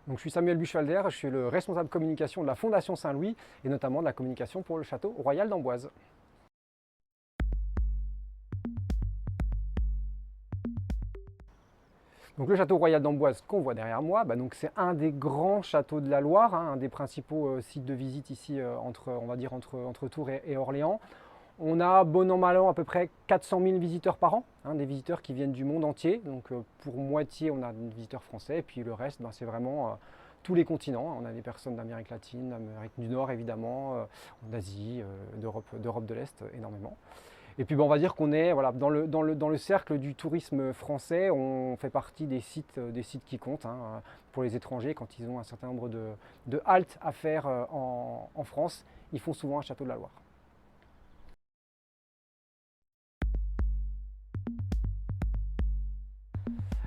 Donc, je suis Samuel Buchwalder, je suis le responsable communication de la Fondation Saint-Louis et notamment de la communication pour le château royal d'Amboise. Donc, le château royal d'Amboise qu'on voit derrière moi, c'est un des grands châteaux de la Loire, un des principaux sites de visite ici entre Tours et Orléans. On a, bon an mal an, à peu près 400 000 visiteurs par an, des visiteurs qui viennent du monde entier. Donc pour moitié, on a des visiteurs français, et puis le reste, c'est vraiment tous les continents. On a des personnes d'Amérique latine, d'Amérique du Nord évidemment, d'Asie, d'Europe de l'Est énormément. Et puis on va dire qu'on est dans le cercle du tourisme français, on fait partie des sites qui comptent pour les étrangers quand ils ont un certain nombre de haltes à faire en France. Ils font souvent un château de la Loire.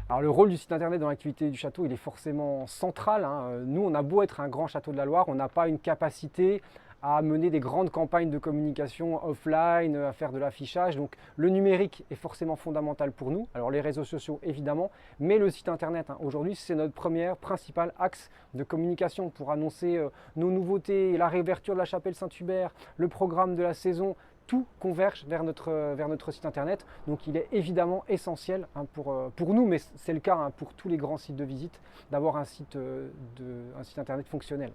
Alors le rôle du site internet dans l'activité du château, il est forcément central. Nous, on a beau être un grand château de la Loire, on n'a pas une capacité à mener des grandes campagnes de communication offline, à faire de l'affichage. Donc le numérique est forcément fondamental pour nous. Alors les réseaux sociaux évidemment, mais le site internet, aujourd'hui, c'est notre principal axe de communication pour annoncer nos nouveautés, la réouverture de la chapelle Saint-Hubert, le programme de la saison. Tout converge vers notre site internet. Donc il est évidemment essentiel pour nous, mais c'est le cas pour tous les grands sites de visite, d'avoir un site internet fonctionnel.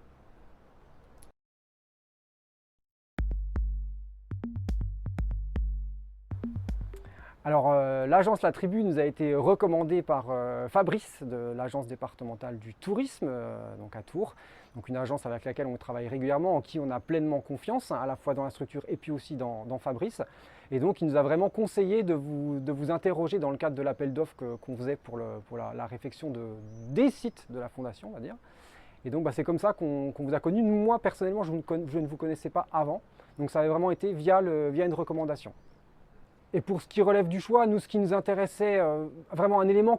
Alors l'agence La Tribu nous a été recommandée par Fabrice de l'agence départementale du tourisme, donc à Tours. Donc une agence avec laquelle on travaille régulièrement, en qui on a pleinement confiance, à la fois dans la structure et puis aussi dans Fabrice. Et donc il nous a vraiment conseillé de vous interroger dans le cadre de l'appel d'offres qu'on faisait pour la réfection des sites de la Fondation, on va dire. Et donc c'est comme ça qu'on vous a connu. Moi personnellement, je ne vous connaissais pas avant. Donc ça avait vraiment été via une recommandation. Et pour ce qui relève du choix, nous, ce qui nous intéressait, vraiment un élément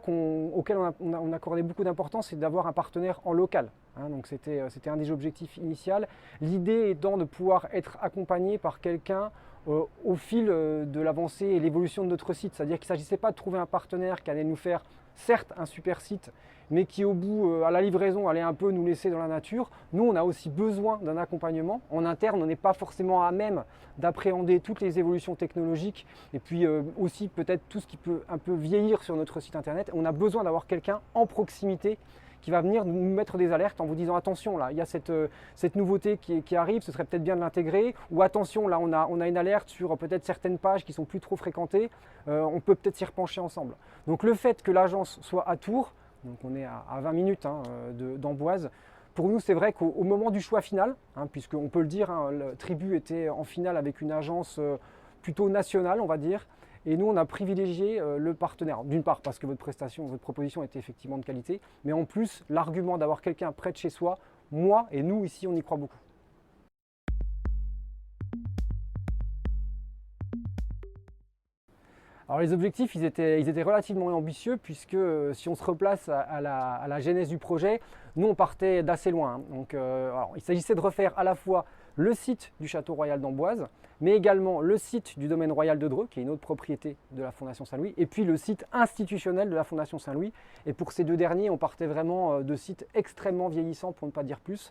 auquel on accordait beaucoup d'importance, c'est d'avoir un partenaire en local. Donc c'était un des objectifs initiaux. L'idée étant de pouvoir être accompagné par quelqu'un au fil de l'avancée et l'évolution de notre site. C'est-à-dire qu'il ne s'agissait pas de trouver un partenaire qui allait nous faire, certes, un super site, mais qui au bout, à la livraison, allait un peu nous laisser dans la nature. Nous, on a aussi besoin d'un accompagnement. En interne, on n'est pas forcément à même d'appréhender toutes les évolutions technologiques et puis aussi peut-être tout ce qui peut un peu vieillir sur notre site internet. On a besoin d'avoir quelqu'un en proximité qui va venir nous mettre des alertes en vous disant attention, là il y a cette nouveauté qui arrive, ce serait peut-être bien de l'intégrer, ou attention, là on a une alerte sur peut-être certaines pages qui sont plus trop fréquentées, on peut peut-être s'y repencher ensemble. Donc le fait que l'agence soit à Tours, donc on est à 20 minutes d'Amboise, pour nous c'est vrai qu'au moment du choix final, puisqu'on peut le dire, le Tribu était en finale avec une agence plutôt nationale, on va dire. Et nous, on a privilégié le partenaire. D'une part, parce que votre proposition était effectivement de qualité, mais en plus, l'argument d'avoir quelqu'un près de chez soi, moi et nous ici, on y croit beaucoup. Alors les objectifs, ils étaient relativement ambitieux, puisque si on se replace à la genèse du projet, nous, on partait d'assez loin. Donc, il s'agissait de refaire à la fois le site du château royal d'Amboise, mais également le site du domaine royal de Dreux, qui est une autre propriété de la Fondation Saint-Louis, et puis le site institutionnel de la Fondation Saint-Louis. Et pour ces deux derniers, on partait vraiment de sites extrêmement vieillissants, pour ne pas dire plus.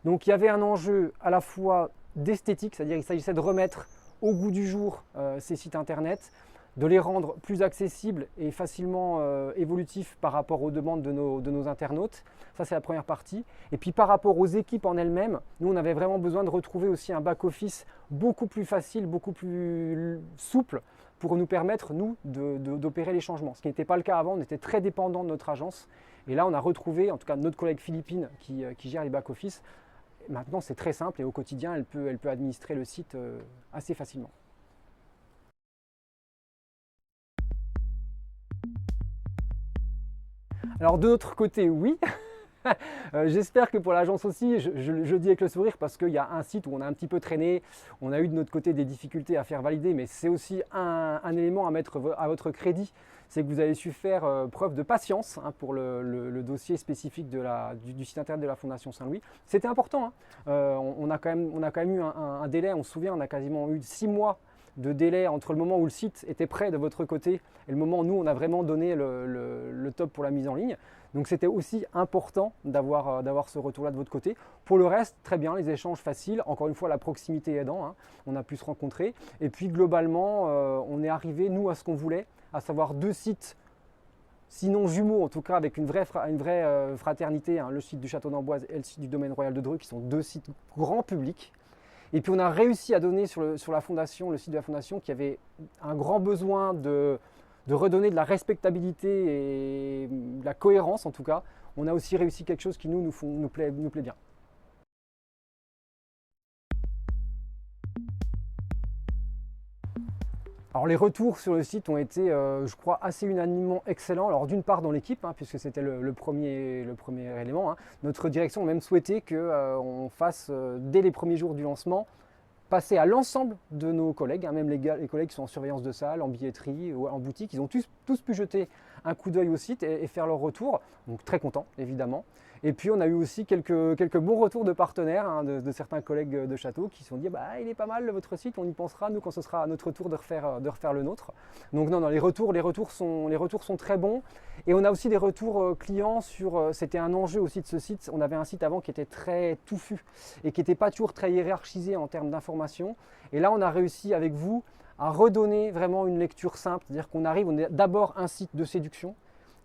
Donc il y avait un enjeu à la fois d'esthétique, c'est-à-dire qu'il s'agissait de remettre au goût du jour ces sites internet, de les rendre plus accessibles et facilement évolutifs par rapport aux demandes de nos internautes. Ça, c'est la première partie. Et puis par rapport aux équipes en elles-mêmes, nous, on avait vraiment besoin de retrouver aussi un back-office beaucoup plus facile, beaucoup plus souple pour nous permettre, nous, d'opérer les changements. Ce qui n'était pas le cas avant, on était très dépendant de notre agence. Et là, on a retrouvé, en tout cas notre collègue philippine qui gère les back-office. Maintenant, c'est très simple et au quotidien, elle peut administrer le site assez facilement. Alors de notre côté, oui. J'espère que pour l'agence aussi, je dis avec le sourire parce qu'il y a un site où on a un petit peu traîné, on a eu de notre côté des difficultés à faire valider, mais c'est aussi un élément à mettre à votre crédit, c'est que vous avez su faire preuve de patience pour le dossier spécifique du site internet de la Fondation Saint-Louis. C'était important, on a quand même eu un délai, on se souvient, on a quasiment eu 6 mois de délai entre le moment où le site était prêt de votre côté et le moment où nous, on a vraiment donné le top pour la mise en ligne. Donc c'était aussi important d'avoir ce retour-là de votre côté. Pour le reste, très bien, les échanges faciles. Encore une fois, la proximité aidant, hein, on a pu se rencontrer. Et puis globalement, on est arrivé, nous, à ce qu'on voulait, à savoir 2 sites, sinon jumeaux, en tout cas avec une vraie fraternité, hein, le site du Château d'Amboise et le site du Domaine Royal de Dreux, qui sont 2 sites grand public. Et puis on a réussi à donner sur la fondation, le site de la fondation, qui avait un grand besoin de redonner de la respectabilité et de la cohérence en tout cas. On a aussi réussi quelque chose qui nous plaît bien. Alors les retours sur le site ont été, je crois, assez unanimement excellents. Alors d'une part dans l'équipe, hein, puisque c'était le premier élément, hein. Notre direction a même souhaité qu'on fasse, dès les premiers jours du lancement, passer à l'ensemble de nos collègues, hein, même les collègues qui sont en surveillance de salle, en billetterie ou en boutique. Ils ont tous pu jeter un coup d'œil au site et faire leur retour. Donc très content évidemment. Et puis on a eu aussi quelques bons retours de partenaires, hein, de certains collègues de château qui se sont dit bah, il est pas mal votre site, on y pensera nous quand ce sera à notre tour de refaire le nôtre. Donc non, les retours sont très bons. Et on a aussi des retours clients sur, c'était un enjeu aussi de ce site, on avait un site avant qui était très touffu et qui n'était pas toujours très hiérarchisé en termes d'information. Et là on a réussi avec vous à redonner vraiment une lecture simple, c'est-à-dire qu'on on est d'abord un site de séduction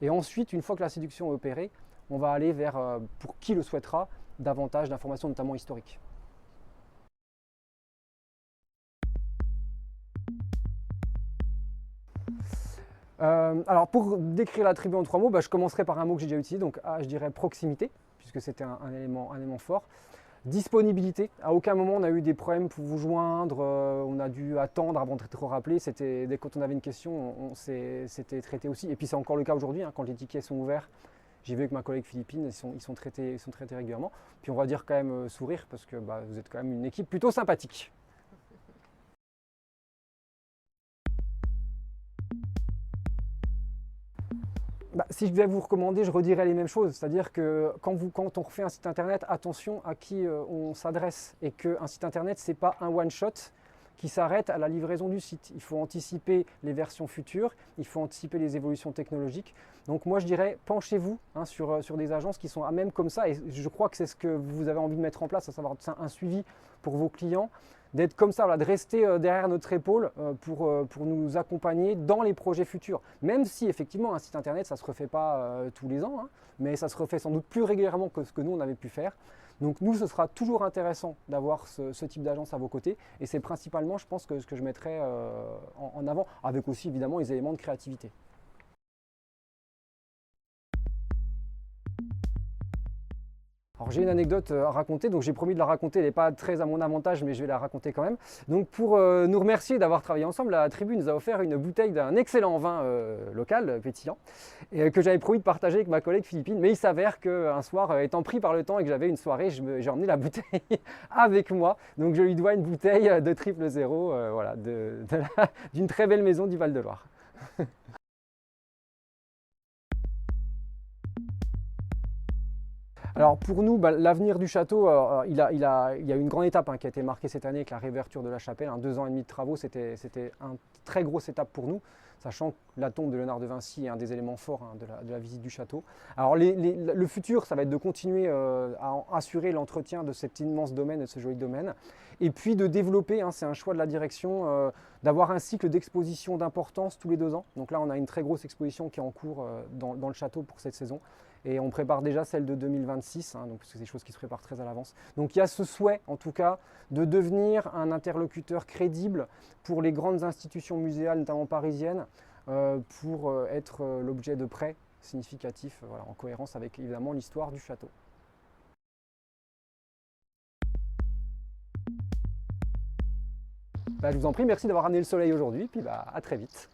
et ensuite une fois que la séduction est opérée, on va aller vers, pour qui le souhaitera, davantage d'informations notamment historiques. Alors pour décrire la tribu en 3 mots, je commencerai par un mot que j'ai déjà utilisé, donc je dirais proximité, puisque c'était un élément fort. Disponibilité, à aucun moment on a eu des problèmes pour vous joindre, on a dû attendre avant d'être rappelé, dès quand on avait une question, c'était traité aussi, et puis c'est encore le cas aujourd'hui, hein, quand les tickets sont ouverts. J'ai vu avec ma collègue philippine, ils sont traités régulièrement. Puis on va dire quand même sourire, parce que vous êtes quand même une équipe plutôt sympathique. Si je devais vous recommander, je redirais les mêmes choses. C'est-à-dire que quand on refait un site internet, attention à qui on s'adresse. Et qu'un site internet, ce n'est pas un one-shot qui s'arrête à la livraison du site. Il faut anticiper les versions futures, il faut anticiper les évolutions technologiques. Donc moi je dirais, penchez-vous sur des agences qui sont à même comme ça. Et je crois que c'est ce que vous avez envie de mettre en place, à savoir un suivi pour vos clients. D'être comme ça, voilà, de rester derrière notre épaule pour nous accompagner dans les projets futurs. Même si effectivement un site internet, ça ne se refait pas tous les ans, hein, mais ça se refait sans doute plus régulièrement que ce que nous on avait pu faire. Donc nous, ce sera toujours intéressant d'avoir ce type d'agence à vos côtés. Et c'est principalement, je pense, ce que je mettrai en avant, avec aussi évidemment les éléments de créativité. Alors j'ai une anecdote à raconter, donc j'ai promis de la raconter, elle n'est pas très à mon avantage, mais je vais la raconter quand même. Donc pour nous remercier d'avoir travaillé ensemble, la tribu nous a offert une bouteille d'un excellent vin local, pétillant, et que j'avais promis de partager avec ma collègue philippine, mais il s'avère qu'un soir, étant pris par le temps et que j'avais une soirée, j'ai emmené la bouteille avec moi, donc je lui dois une bouteille de 000, voilà, d'une très belle maison du Val-de-Loire. Alors pour nous, l'avenir du château, il y a une grande étape qui a été marquée cette année avec la réouverture de la chapelle. 2 ans et demi de travaux, c'était une très grosse étape pour nous, sachant que la tombe de Léonard de Vinci est un des éléments forts de la visite du château. Alors le futur, ça va être de continuer à assurer l'entretien de cet immense domaine, de ce joli domaine, et puis de développer, c'est un choix de la direction, d'avoir un cycle d'exposition d'importance tous les 2 ans. Donc là, on a une très grosse exposition qui est en cours dans le château pour cette saison. Et on prépare déjà celle de 2026, donc parce que c'est des choses qui se préparent très à l'avance. Donc il y a ce souhait, en tout cas, de devenir un interlocuteur crédible pour les grandes institutions muséales, notamment parisiennes, pour être l'objet de prêts significatifs, voilà, en cohérence avec évidemment l'histoire du château. Je vous en prie, merci d'avoir amené le soleil aujourd'hui, puis à très vite.